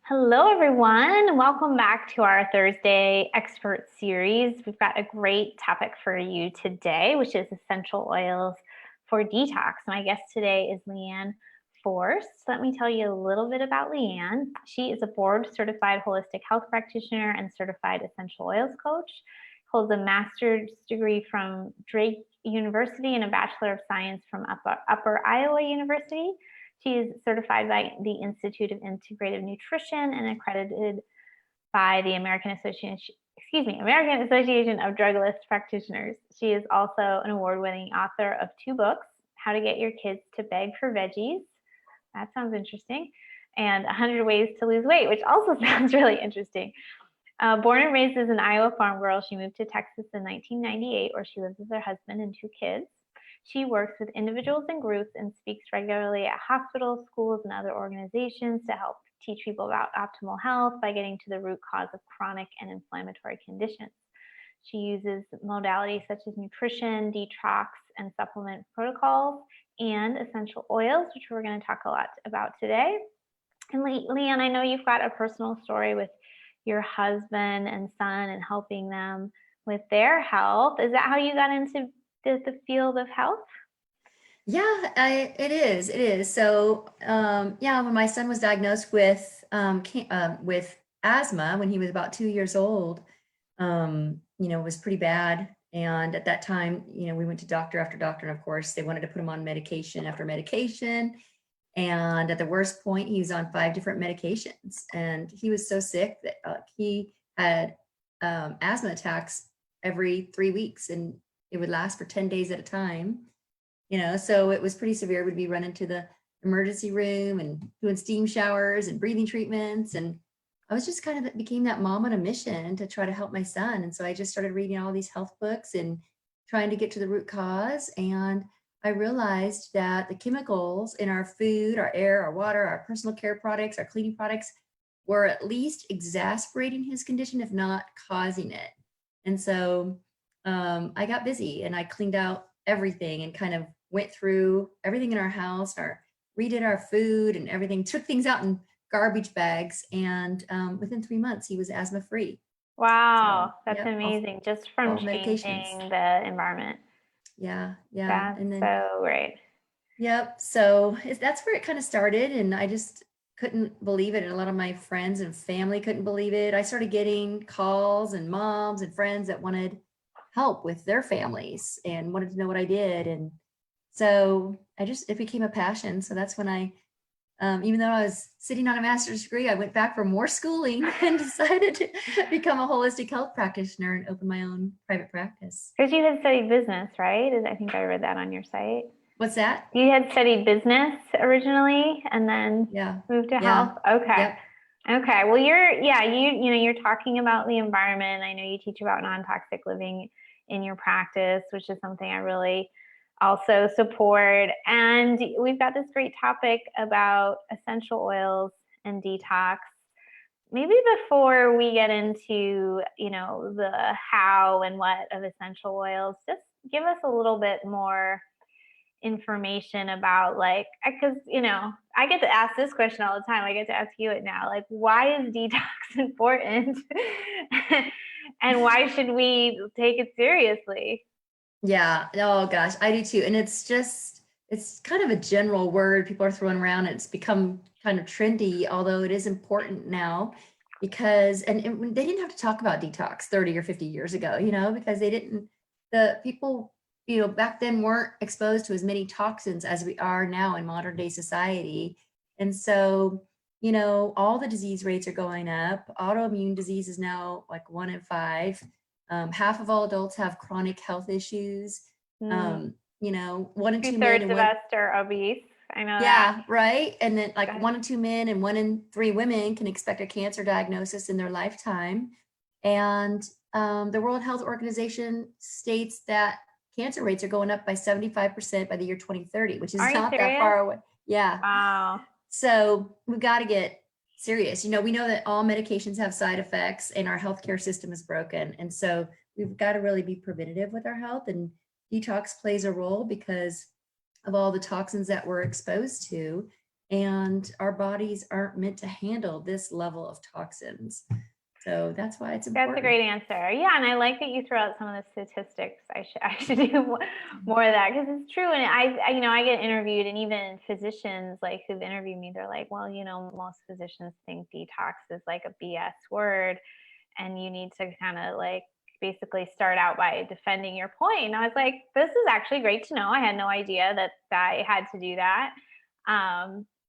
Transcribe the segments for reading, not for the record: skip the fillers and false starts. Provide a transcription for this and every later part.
Hello, everyone. Welcome back to our Thursday expert series. We've got a great topic for you today, which is essential oils for detox. My guest today is Leann Forst. Let me tell you a little bit about Leann. She is a board-certified holistic health practitioner and certified essential oils coach. Holds a master's degree from Drake University and a Bachelor of Science from Upper Iowa University. She is certified by the Institute of Integrative Nutrition and accredited by the American Association of Drugless Practitioners. She is also an award-winning author of 2 books, How to Get Your Kids to Beg for Veggies. That sounds interesting. And 100 Ways to Lose Weight, which also sounds really interesting. Born and raised as an Iowa farm girl, she moved to Texas in 1998, where she lives with her husband and 2 kids. She works with individuals and groups and speaks regularly at hospitals, schools, and other organizations to help teach people about optimal health by getting to the root cause of chronic and inflammatory conditions. She uses modalities such as nutrition, detox, and supplement protocols, and essential oils, which we're going to talk a lot about today. And Leann, I know you've got a personal story with your husband and son and helping them with their health. Is that how you got into the field of health? Yeah, it is. So, when my son was diagnosed with asthma when he was about 2 years old, it was pretty bad. And at that time, we went to doctor after doctor, and of course, they wanted to put him on medication after medication. And at the worst point, he was on 5 different medications, and he was so sick that he had asthma attacks every 3 weeks, and it would last for 10 days at a time, so it was pretty severe. We'd be running to the emergency room and doing steam showers and breathing treatments. And I was just kind of became that mom on a mission to try to help my son. And so I just started reading all these health books and trying to get to the root cause. And I realized that the chemicals in our food, our air, our water, our personal care products, our cleaning products were at least exacerbating his condition, if not causing it. And so I got busy and I cleaned out everything and kind of went through everything in our house, redid our food and everything, took things out in garbage bags. And within 3 months, he was asthma free. Wow, that's amazing. Just from changing the environment. Yeah. That's so great. Yep. So that's where it kind of started. And I just couldn't believe it. And a lot of my friends and family couldn't believe it. I started getting calls and moms and friends that wanted help with their families and wanted to know what I did. And so it became a passion. So that's when I, even though I was sitting on a master's degree, I went back for more schooling and decided to become a holistic health practitioner and open my own private practice. Because you had studied business, right? I think I read that on your site. What's that? You had studied business originally and then moved to health? Okay. Yep. Okay. Well, you're talking about the environment. I know you teach about non-toxic living in your practice, which is something I really also support. And we've got this great topic about essential oils and detox. Maybe before we get into, the how and what of essential oils, just give us a little bit more information about, because I get to ask this question all the time. I get to ask you it now. Why is detox important? And why should we take it seriously? Yeah. Oh gosh, I do too. And it's kind of a general word people are throwing around. It's become kind of trendy, although it is important now because, and they didn't have to talk about detox 30 or 50 years ago, because the people, back then weren't exposed to as many toxins as we are now in modern day society. And so, all the disease rates are going up. Autoimmune disease is now like 1 in 5. Half of all adults have chronic health issues. 1 in 2 men of us are obese. I know that. Yeah, right. And then 1 in 2 men and 1 in 3 women can expect a cancer diagnosis in their lifetime. And the World Health Organization states that cancer rates are going up by 75% by the year 2030, which is not that far away. Yeah. Wow. So we've got to get serious. We know that all medications have side effects and our healthcare system is broken. And so we've got to really be preventative with our health, and detox plays a role because of all the toxins that we're exposed to. and our bodies aren't meant to handle this level of toxins. So that's why it's important. That's a great answer. Yeah, and I like that you throw out some of the statistics. I should do more of that, because it's true. And I get interviewed, and even physicians like who've interviewed me, they're like, well, most physicians think detox is like a BS word, and you need to kind of like basically start out by defending your point. And I was like, this is actually great to know. I had no idea that I had to do that.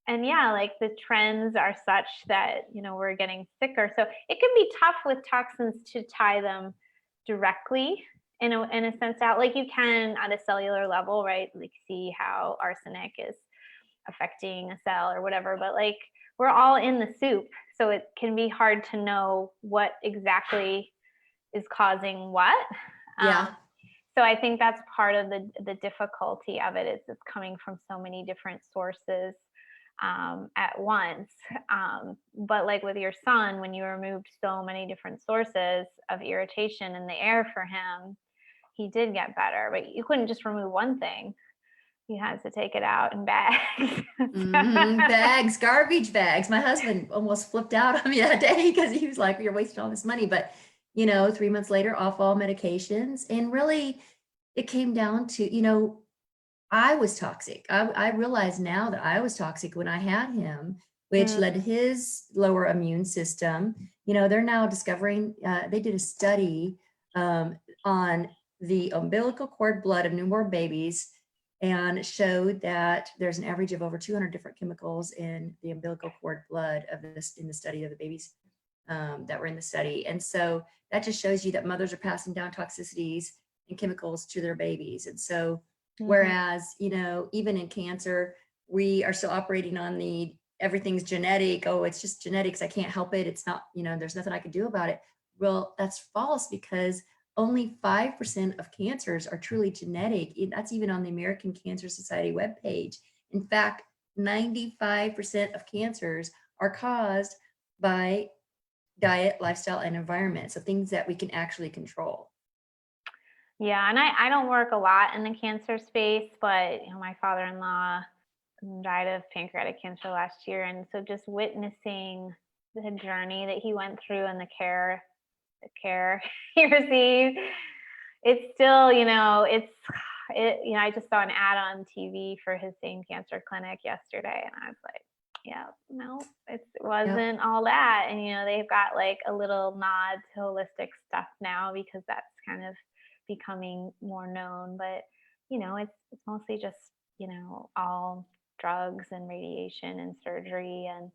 And yeah, like the trends are such that, we're getting sicker. So it can be tough with toxins to tie them directly in a sense out, like you can at a cellular level, right? Like see how arsenic is affecting a cell or whatever, but like we're all in the soup. So it can be hard to know what exactly is causing what. Yeah. So I think that's part of the difficulty of it, is it's coming from so many different sources at once. But like with your son, when you removed so many different sources of irritation in the air for him, he did get better. But you couldn't just remove one thing. You had to take it out in bags. Bags, garbage bags. My husband almost flipped out on me that day because he was like, you're wasting all this money. But, 3 months later, off all medications. And really, it came down to, I was toxic. I realize now that I was toxic when I had him, which led to his lower immune system. They're now discovering, they did a study on the umbilical cord blood of newborn babies, and showed that there's an average of over 200 different chemicals in the umbilical cord blood in the study of the babies that were in the study. And so that just shows you that mothers are passing down toxicities and chemicals to their babies. And so whereas, even in cancer, we are still operating on the everything's genetic. Oh, it's just genetics. I can't help it. It's not, there's nothing I can do about it. Well, that's false, because only 5% of cancers are truly genetic. That's even on the American Cancer Society webpage. In fact, 95% of cancers are caused by diet, lifestyle, and environment. So things that we can actually control. Yeah, and I don't work a lot in the cancer space, but my father-in-law died of pancreatic cancer last year, and so just witnessing the journey that he went through and the care he received, it's still, I just saw an ad on TV for his same cancer clinic yesterday, and I was like, yeah, no, it wasn't all that. And they've got like a little nod to holistic stuff now, because that's kind of becoming more known. But it's mostly just all drugs and radiation and surgery, and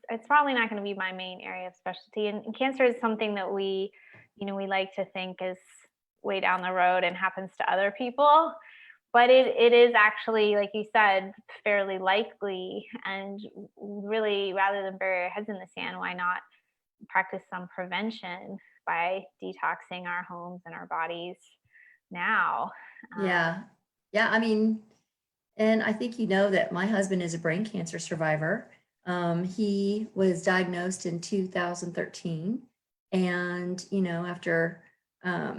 it's probably not going to be my main area of specialty. And cancer is something that we like to think is way down the road and happens to other people. But it is actually, like you said, fairly likely. And really, rather than bury our heads in the sand, why not practice some prevention by detoxing our homes and our bodies now? Yeah. I mean, and I think that my husband is a brain cancer survivor. He was diagnosed in 2013. And, after,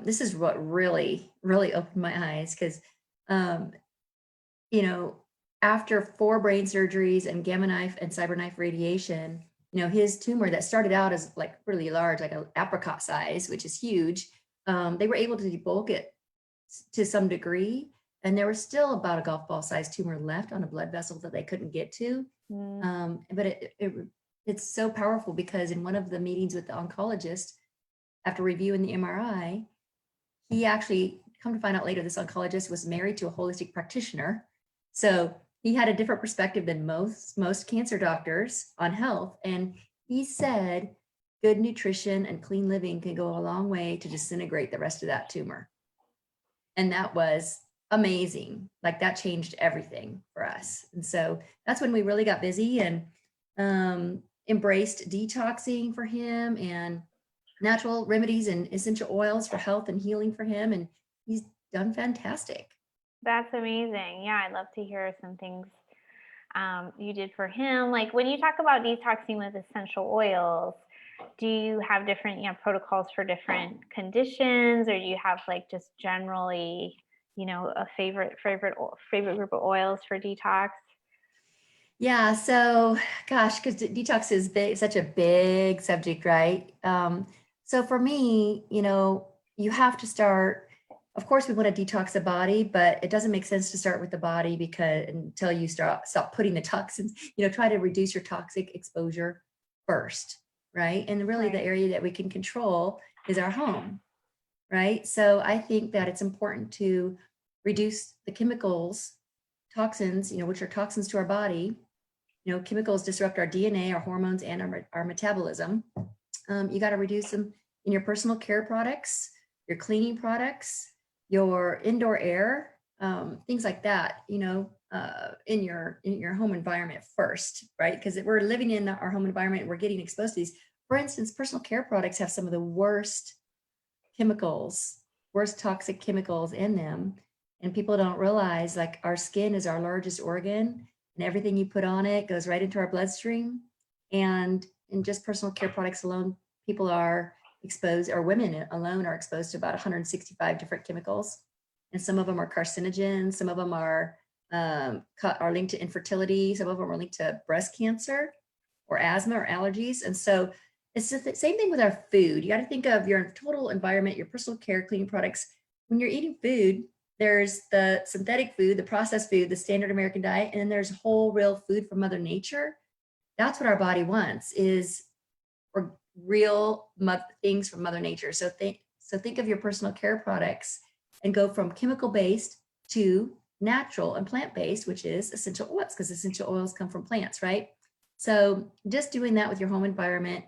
this is what really, really opened my eyes, because, after 4 brain surgeries and gamma knife and cyber knife radiation, his tumor that started out as like really large, like an apricot size, which is huge, they were able to debulk it to some degree. And there was still about a golf ball sized tumor left on a blood vessel that they couldn't get to. But it's so powerful, because in one of the meetings with the oncologist, after reviewing the MRI, he actually, come to find out later, this oncologist was married to a holistic practitioner. So he had a different perspective than most cancer doctors on health. And he said, good nutrition and clean living can go a long way to disintegrate the rest of that tumor. And that was amazing. Like, that changed everything for us. And so that's when we really got busy and embraced detoxing for him, and natural remedies and essential oils for health and healing for him. And he's done fantastic. That's amazing. Yeah, I'd love to hear some things you did for him. Like, when you talk about detoxing with essential oils, do you have different protocols for different conditions, or do you have like just generally a favorite group of oils for detox? Yeah, so gosh, because detox is such a big subject, right? So for me, you have to start. Of course, we want to detox the body, but it doesn't make sense to start with the body because until you stop putting the toxins, try to reduce your toxic exposure first, right? And really, the Right. area that we can control is our home, right? So I think that it's important to reduce the chemicals, toxins, which are toxins to our body. Chemicals disrupt our DNA, our hormones, and our metabolism. You got to reduce them in your personal care products, your cleaning products, your indoor air, things like that, in your home environment first, right? Because we're living in our home environment, we're getting exposed to these. For instance, personal care products have some of the worst toxic chemicals in them. And people don't realize, like, our skin is our largest organ, and everything you put on it goes right into our bloodstream. And in just personal care products alone, people are exposed, or women alone are exposed to about 165 different chemicals. And some of them are carcinogens, some of them are linked to infertility, some of them are linked to breast cancer or asthma or allergies. And so it's just the same thing with our food. You got to think of your total environment, your personal care, cleaning products. When you're eating food, there's the synthetic food, the processed food, the standard American diet, and then there's whole real food from Mother Nature. That's what our body wants, is real things from Mother Nature. So think of your personal care products and go from chemical-based to natural and plant-based, which is essential oils, because essential oils come from plants, right? So just doing that with your home environment.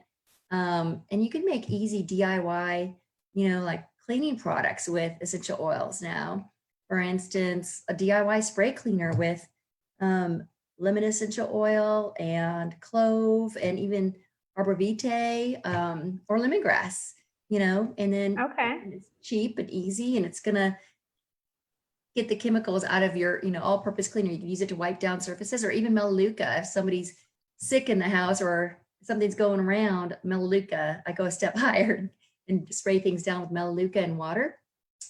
And you can make easy DIY, like cleaning products with essential oils now. For instance, a DIY spray cleaner with lemon essential oil and clove and even arbor vitae or lemongrass, and then Okay. it's cheap and easy, and it's gonna get the chemicals out of your, all-purpose cleaner. You can use it to wipe down surfaces, or even melaleuca. If somebody's sick in the house or something's going around, melaleuca, I go a step higher and spray things down with melaleuca and water,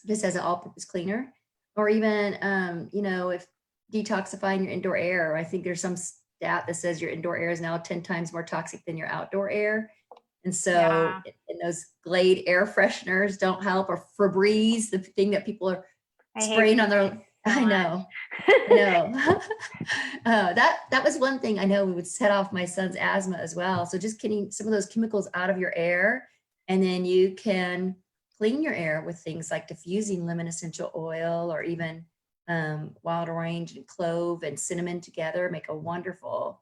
just as an all-purpose cleaner. Or even, if detoxifying your indoor air. I think there's some stat that says your indoor air is now 10 times more toxic than your outdoor air. And so, Yeah. and those Glade air fresheners don't help, or Febreze, the thing that people are I hate spraying on their, Febreze so I know, I know. That was one thing I know would set off my son's asthma as well. So just getting some of those chemicals out of your air, and then you can clean your air with things like diffusing lemon essential oil, or even wild orange and clove and cinnamon together make a wonderful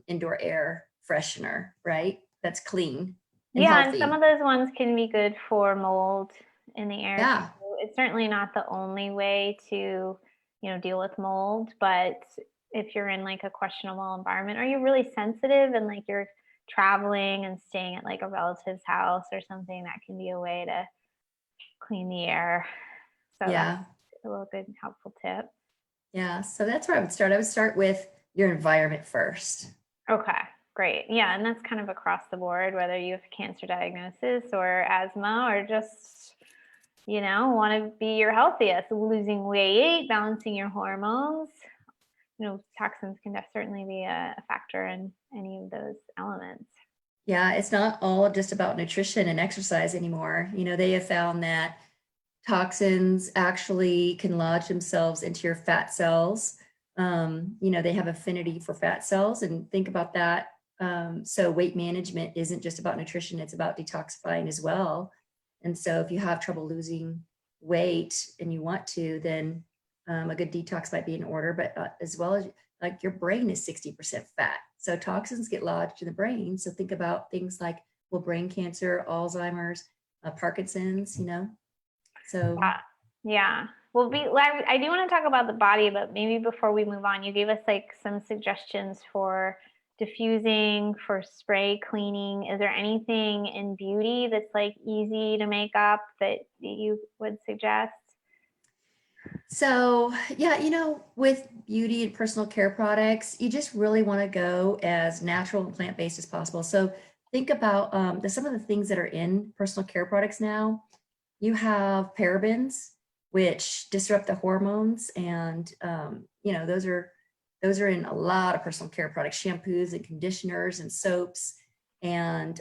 indoor air freshener, right? That's clean and Yeah, and some healthy. of those ones can be good for mold in the air too. Yeah. It's certainly not the only way to, deal with mold, but if you're in like a questionable environment, or you're really sensitive and like you're traveling and staying at like a relative's house or something, that can be a way to clean the air. So that's Yeah. a little good helpful tip. Yeah. So that's where I would start. I would start with your environment first. Okay, great. Yeah, and that's kind of across the board, whether you have a cancer diagnosis or asthma, or just, want to be your healthiest, losing weight, balancing your hormones. Toxins can certainly be a factor in any of those elements. Yeah, it's not all just about nutrition and exercise anymore. They have found that toxins actually can lodge themselves into your fat cells. They have affinity for fat cells, and think about that. So weight management isn't just about nutrition, it's about detoxifying as well. And so if you have trouble losing weight and you want to, then a good detox might be in order, but as well as, like, your brain is 60% fat. So toxins get lodged in the brain. So think about things like, well, brain cancer, Alzheimer's, Parkinson's, so Yeah. Yeah. Well, I do want to talk about the body, but maybe before we move on, you gave us like some suggestions for diffusing, for spray cleaning. Is there anything in beauty that's like easy to make up that you would suggest? So, yeah, with beauty and personal care products, you just really want to go as natural and plant-based as possible. So think about some of the things that are in personal care products now. You have parabens, which disrupt the hormones. And, you know, those are in a lot of personal care products, shampoos and conditioners and soaps. And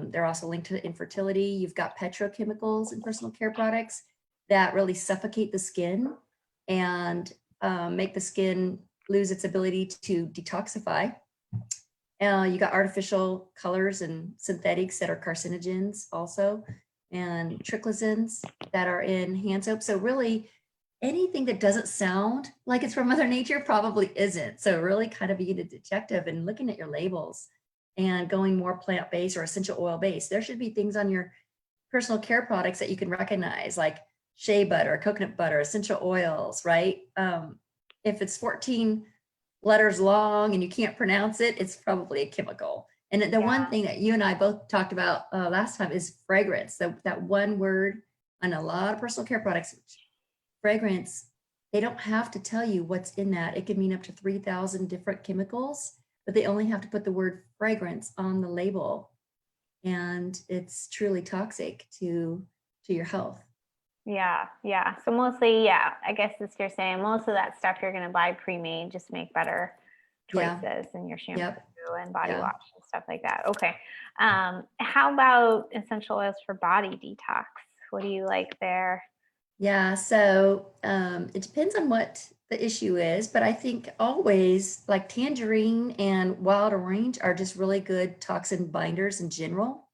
they're also linked to infertility. You've got petrochemicals in personal care products that really suffocate the skin and make the skin lose its ability to detoxify. You got artificial colors and synthetics that are carcinogens also, and triclazines that are in hand soap. So really anything that doesn't sound like it's from Mother Nature probably isn't. So really kind of being a detective and looking at your labels and going more plant-based or essential oil-based. There should be things on your personal care products that you can recognize, like shea butter, coconut butter, essential oils, right? If it's 14 letters long and you can't pronounce it, it's probably a chemical. And the one thing that you and I both talked about last time is fragrance. That one word on a lot of personal care products, fragrance, they don't have to tell you what's in that. It could mean up to 3,000 different chemicals, but they only have to put the word fragrance on the label. And it's truly toxic to your health. Yeah. So mostly, I guess as you're saying, most of that stuff you're going to buy pre-made, just make better choices in your shampoo and body wash and stuff like that. Okay. How about essential oils for body detox? What do you like there? Yeah, so it depends on what the issue is, but I think always like tangerine and wild orange are just really good toxin binders in general.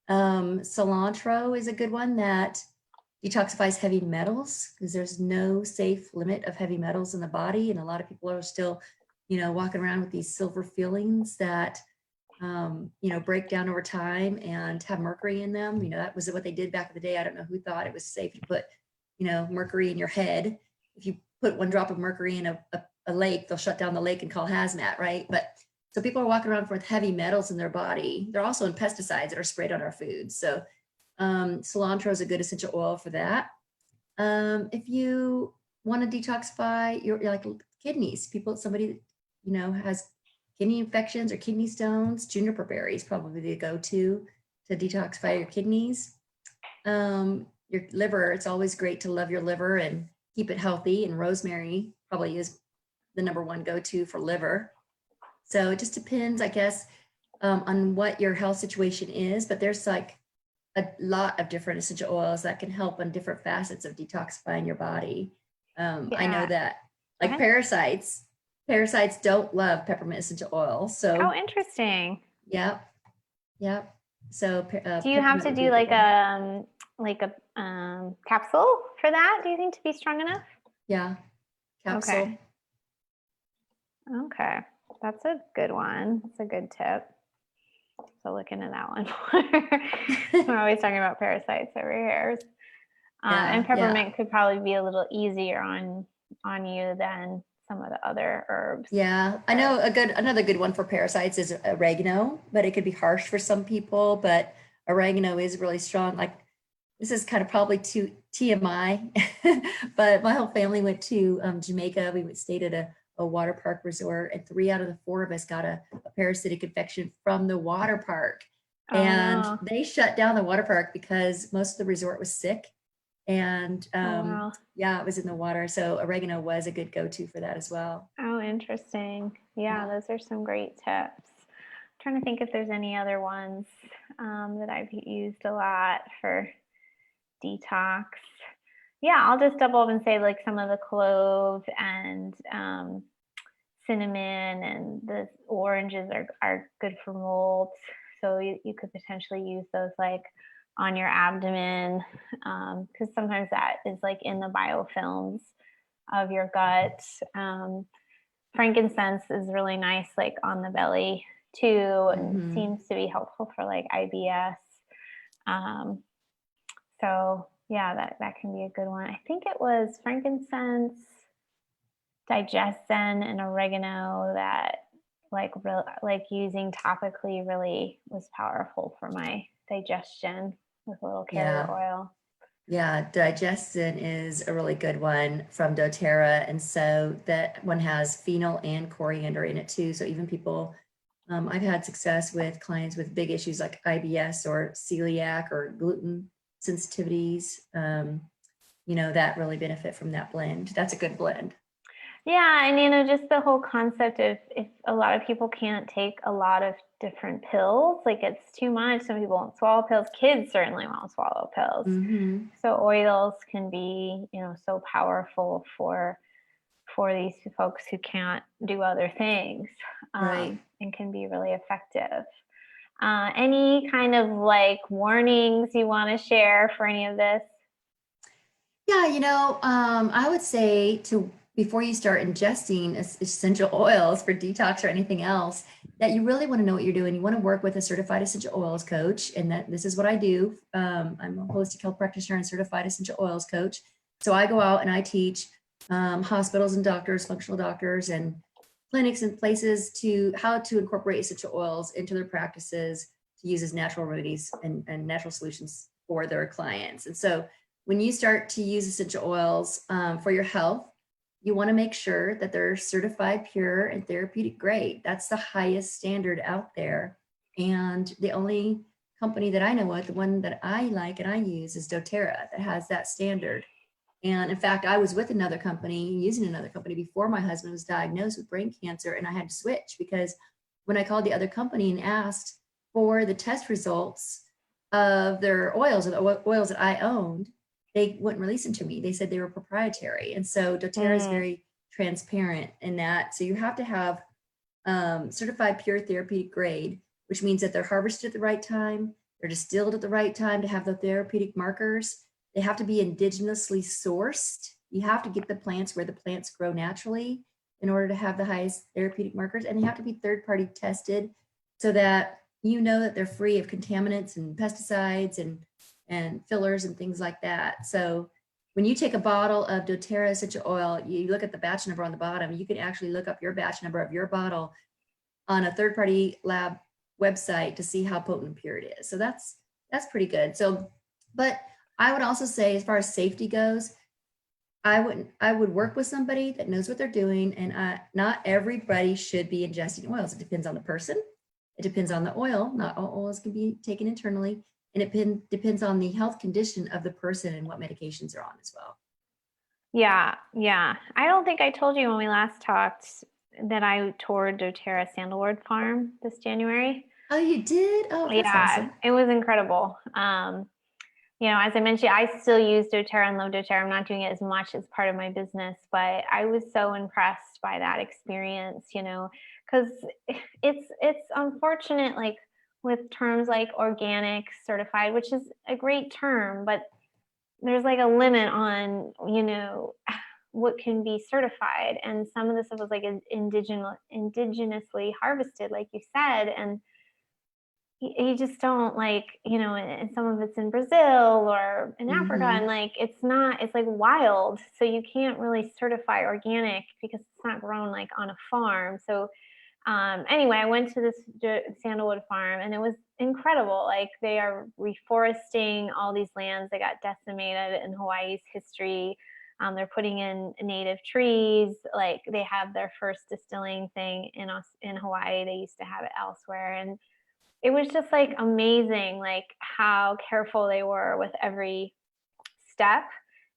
Cilantro is a good one that detoxifies heavy metals, because there's no safe limit of heavy metals in the body. And a lot of people are still, you know, walking around with these silver fillings that, you know, break down over time and have mercury in them. You know, that was what they did back in the day. I don't know who thought it was safe to put, you know, mercury in your head. If you put one drop of mercury in a lake, they'll shut down the lake and call hazmat, right? But so people are walking around with heavy metals in their body. They're also in pesticides that are sprayed on our food. So cilantro is a good essential oil for that. If you want to detoxify your like kidneys, somebody, you know, has kidney infections or kidney stones, juniper berry is probably the go-to to detoxify your kidneys. Your liver, it's always great to love your liver and keep it healthy. And rosemary probably is the number one go-to for liver. So it just depends, I guess, on what your health situation is. But there's like a lot of different essential oils that can help on different facets of detoxifying your body. I know that like parasites don't love peppermint essential oil. So oh, interesting. Yep. So do you have to do like a capsule for that? Do you think to be strong enough? Yeah, capsule. Okay, that's a good one. That's a good tip. So look into that one. We're always talking about parasites over here. And peppermint could probably be a little easier on you than some of the other herbs. Yeah, I know another good one for parasites is oregano, but it could be harsh for some people, but oregano is really strong. Like this is kind of probably too TMI, but my whole family went to Jamaica. We stayed at a water park resort, and 3 out of the 4 of us got a parasitic infection from the water park. And they shut down the water park because most of the resort was sick. And it was in the water. So oregano was a good go-to for that as well. Oh, interesting. Yeah, those are some great tips. I'm trying to think if there's any other ones that I've used a lot for detox. Yeah, I'll just double up and say like some of the clove and cinnamon and the oranges are good for mold. So you could potentially use those like on your abdomen, because sometimes that is like in the biofilms of your gut. Frankincense is really nice like on the belly too, and seems to be helpful for like IBS. So yeah, that can be a good one. I think it was frankincense, digestion, and oregano that like using topically really was powerful for my digestion with a little carrot oil. Yeah, digestion is a really good one from doTERRA. And so that one has phenol and coriander in it too. So even people, I've had success with clients with big issues like IBS or celiac or gluten sensitivities. that really benefit from that blend. That's a good blend. Yeah, and just the whole concept of if a lot of people can't take a lot of different pills, like it's too much. Some people won't swallow pills. Kids certainly won't swallow pills. Mm-hmm. So oils can be, so powerful for these folks who can't do other things, Right. and can be really effective. Any kind of like warnings you want to share for any of this? Yeah, I would say before you start ingesting essential oils for detox or anything else, that you really want to know what you're doing. You want to work with a certified essential oils coach, and that this is what I do. I'm a holistic health practitioner and certified essential oils coach. So I go out and I teach hospitals and doctors, functional doctors, and clinics and places how to incorporate essential oils into their practices to use as natural remedies and natural solutions for their clients. And so when you start to use essential oils for your health, you want to make sure that they're certified pure and therapeutic grade. That's the highest standard out there. And the only company that I know of, the one that I like and I use, is doTERRA, that has that standard. And in fact, I was with another company, using another company before my husband was diagnosed with brain cancer, and I had to switch because when I called the other company and asked for the test results of their oils, or the oils that I owned, they wouldn't release them to me. They said they were proprietary. And so doTERRA is very transparent in that. So you have to have certified pure therapeutic grade, which means that they're harvested at the right time, they're distilled at the right time to have the therapeutic markers. They have to be indigenously sourced. You have to get the plants where the plants grow naturally in order to have the highest therapeutic markers. And they have to be third-party tested so that that they're free of contaminants and pesticides and fillers and things like that. So when you take a bottle of doTERRA essential oil, you look at the batch number on the bottom. You can actually look up your batch number of your bottle on a third-party lab website to see how potent and pure it is. So that's pretty good. So, but I would also say, as far as safety goes, I would work with somebody that knows what they're doing, and not everybody should be ingesting oils. It depends on the person. It depends on the oil. Not all oils can be taken internally, and it depends on the health condition of the person and what medications are on as well. Yeah. I don't think I told you when we last talked that I toured doTERRA Sandalwood Farm this January. Oh, you did? Oh, that's awesome. It was incredible. As I mentioned, I still use doTERRA and love doTERRA. I'm not doing it as much as part of my business, but I was so impressed by that experience, because it's unfortunate, like with terms like organic, certified, which is a great term, but there's like a limit on, what can be certified. And some of the stuff was like indigenously harvested, like you said, and you just don't and some of it's in Brazil or in Africa, and it's like wild. So you can't really certify organic because it's not grown like on a farm. So anyway, I went to this sandalwood farm, and it was incredible. Like, they are reforesting all these lands that got decimated in Hawaii's history. They're putting in native trees. Like, they have their first distilling thing in Hawaii. They used to have it elsewhere, and it was just like amazing, like how careful they were with every step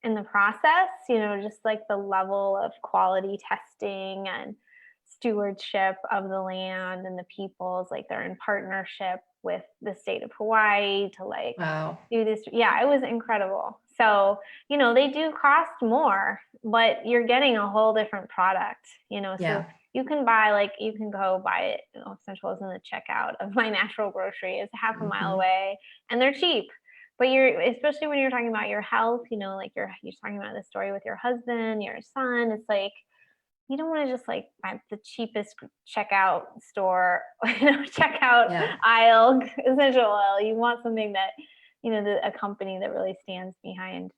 in the process, just like the level of quality testing and stewardship of the land and the peoples. Like, they're in partnership with the state of Hawaii to do this. Yeah, it was incredible. So, they do cost more, but you're getting a whole different product, so you can go buy it, essential oils in the checkout of my natural grocery. It's half a mile away, and they're cheap. But especially when you're talking about your health, like you're talking about the story with your husband, your son, it's like, you don't want to just like buy the cheapest checkout store, checkout aisle essential oil. You want something that, a company that really stands behind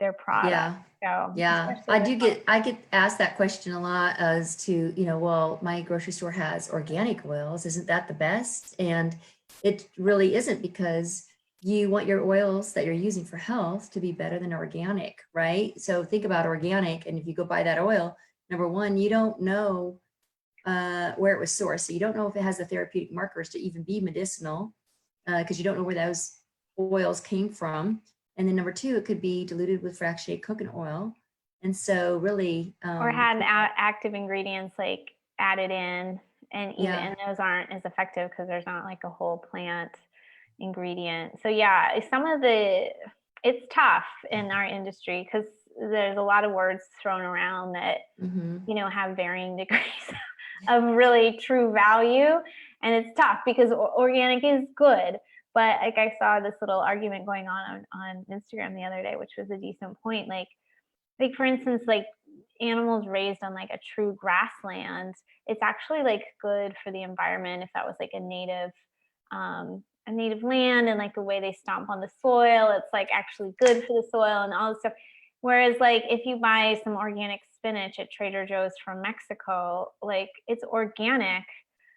their product. I get asked that question a lot as to, well, my grocery store has organic oils. Isn't that the best? And it really isn't, because you want your oils that you're using for health to be better than organic, right? So think about organic. And if you go buy that oil, number one, you don't know where it was sourced. So you don't know if it has the therapeutic markers to even be medicinal, because you don't know where those oils came from. And then number two, it could be diluted with fractionated coconut oil. And so really, or had active ingredients like added in, and even and those aren't as effective because there's not like a whole plant ingredient. So yeah, it's tough in our industry because there's a lot of words thrown around that have varying degrees of really true value, and it's tough because organic is good. But like I saw this little argument going on Instagram the other day, which was a decent point. Like for instance, like animals raised on like a true grassland, it's actually like good for the environment if that was like a native land, and like the way they stomp on the soil, it's like actually good for the soil and all this stuff. Whereas like if you buy some organic spinach at Trader Joe's from Mexico, like it's organic.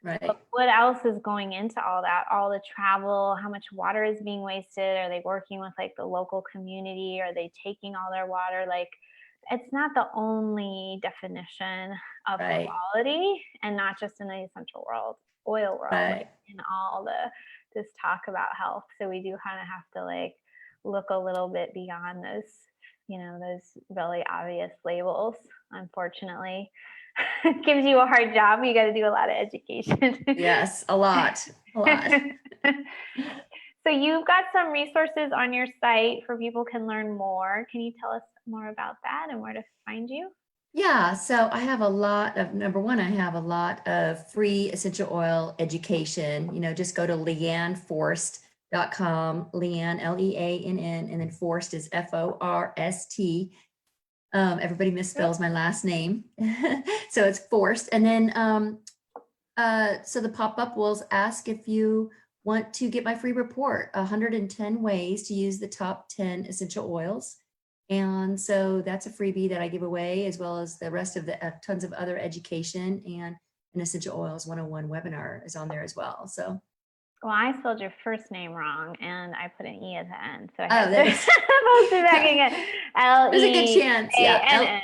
Right. But what else is going into all that? All the travel, how much water is being wasted? Are they working with like the local community? Are they taking all their water? Like it's not the only definition of quality, and not just in the essential oil world, like in all this talk about health. So we do kind of have to like look a little bit beyond those, those really obvious labels, unfortunately. It gives you a hard job. You got to do a lot of education. Yes, a lot. So you've got some resources on your site for people can learn more. Can you tell us more about that and where to find you? Yeah, so I have a lot of, number one, I have a lot of free essential oil education. Just go to leannforst.com, Leann, Leann, and then Forst is Forst. Everybody misspells my last name. So it's Forst. And then, so the pop-up will ask if you want to get my free report, 110 ways to use the top 10 essential oils. And so that's a freebie that I give away, as well as the rest of the tons of other education, and an Essential Oils 101 webinar is on there as well. So, well, I spelled your first name wrong and I put an E at the end. So I have to post it back again. There's a good chance. Yeah.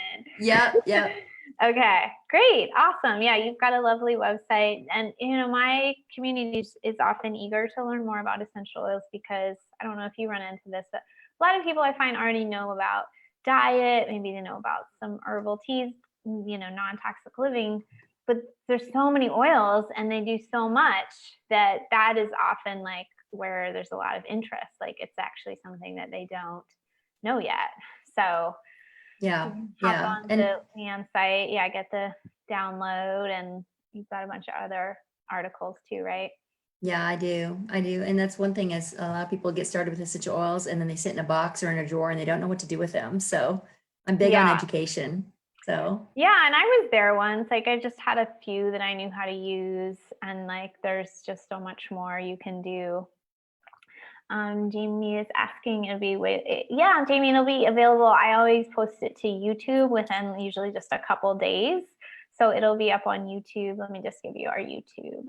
Yep. Okay, great. Awesome. Yeah, you've got a lovely website. And, my community is often eager to learn more about essential oils because I don't know if you run into this, but a lot of people I find already know about diet. Maybe they know about some herbal teas, non-toxic living, but there's so many oils and they do so much that is often like where there's a lot of interest. Like it's actually something that they don't know yet. So hop on the Leann site. Yeah, get the download, and you've got a bunch of other articles too, right? Yeah, I do. And that's one thing, is a lot of people get started with essential oils and then they sit in a box or in a drawer and they don't know what to do with them. So I'm big on education. So yeah, and I was there once. Like I just had a few that I knew how to use, and like there's just so much more you can do. Jamie is asking, Jamie, it'll be available. I always post it to YouTube within usually just a couple days. So it'll be up on YouTube. Let me just give you our YouTube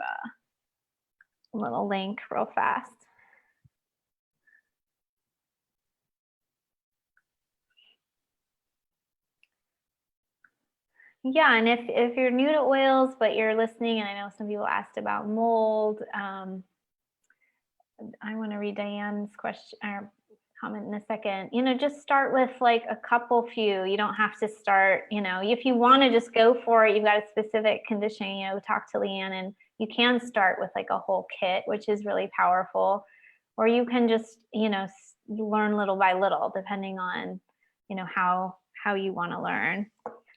little link real fast. Yeah, and if you're new to oils, but you're listening, and I know some people asked about mold, I want to read Diane's question or comment in a second. Just start with like a few. You don't have to start, if you want to just go for it, you've got a specific condition, talk to Leann, and you can start with like a whole kit, which is really powerful. Or you can just, learn little by little, depending on, how you want to learn.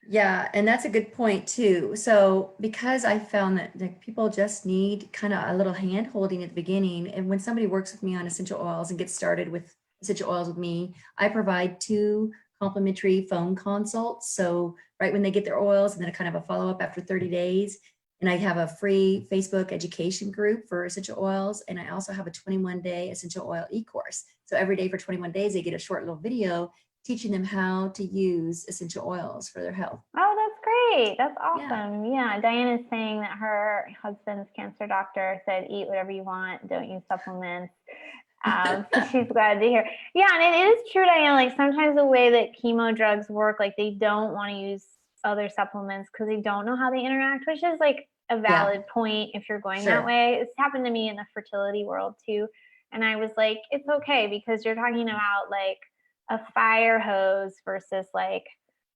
Yeah, and that's a good point too. So because I found that people just need kind of a little hand holding at the beginning, and when somebody works with me on essential oils and gets started with essential oils with me, I provide 2 complimentary phone consults. So right when they get their oils, and then a kind of a follow-up after 30 days. And I have a free Facebook education group for essential oils. And I also have a 21-day essential oil e-course. So every day for 21 days, they get a short little video teaching them how to use essential oils for their health. Oh, that's great. That's awesome. Yeah. Diane is saying that her husband's cancer doctor said, eat whatever you want, don't use supplements. So she's glad to hear. Yeah, and it is true, Diane, like sometimes the way that chemo drugs work, like they don't want to use other supplements because they don't know how they interact, which is like a valid point if you're going that way. It's happened to me in the fertility world too. And I was like, it's okay, because you're talking about like a fire hose versus like,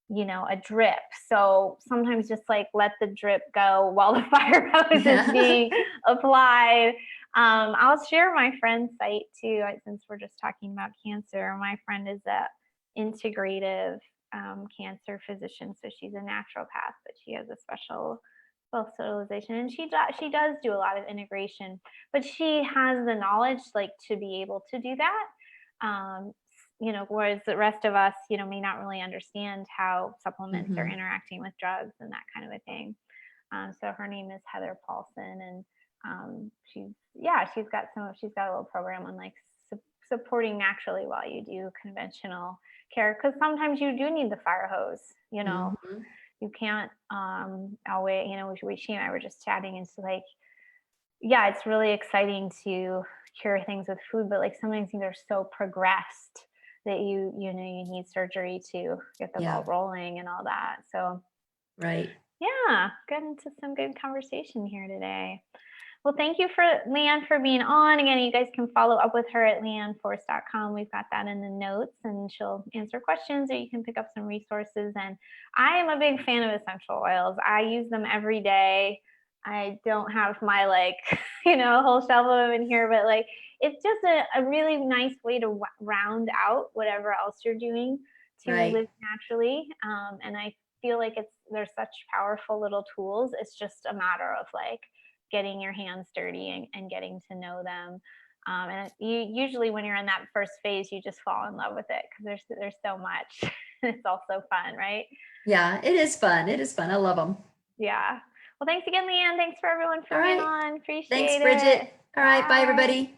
a drip. So sometimes just like let the drip go while the fire hose is being applied. I'll share my friend's site too, since we're just talking about cancer. My friend is a integrative cancer physician, so she's a naturopath, but she has a specialization, and she does do a lot of integration, but she has the knowledge like to be able to do that. Whereas the rest of us, may not really understand how supplements are interacting with drugs and that kind of a thing. So her name is Heather Paulson, and she's got a little program on like supporting naturally while you do conventional care, because sometimes you do need the fire hose. You can't always. She and I were just chatting, and it's like, yeah, it's really exciting to cure things with food, but like sometimes things are so progressed that you need surgery to get the ball rolling and all that. So right. Yeah, got into some good conversation here today. Well, thank you for Leann for being on. Again, you guys can follow up with her at leannforst.com. We've got that in the notes, and she'll answer questions, or you can pick up some resources. And I am a big fan of essential oils. I use them every day. I don't have my whole shelf of them in here, but like it's just a really nice way to round out whatever else you're doing to live naturally. And I feel like there's such powerful little tools. It's just a matter of like getting your hands dirty and getting to know them. And usually when you're in that first phase, you just fall in love with it because there's so much. It's also fun, right? Yeah, it is fun. It is fun. I love them. Yeah. Well, thanks again, Leann. Thanks for everyone for being on. Appreciate it. Thanks, Bridget. All right. Bye, everybody.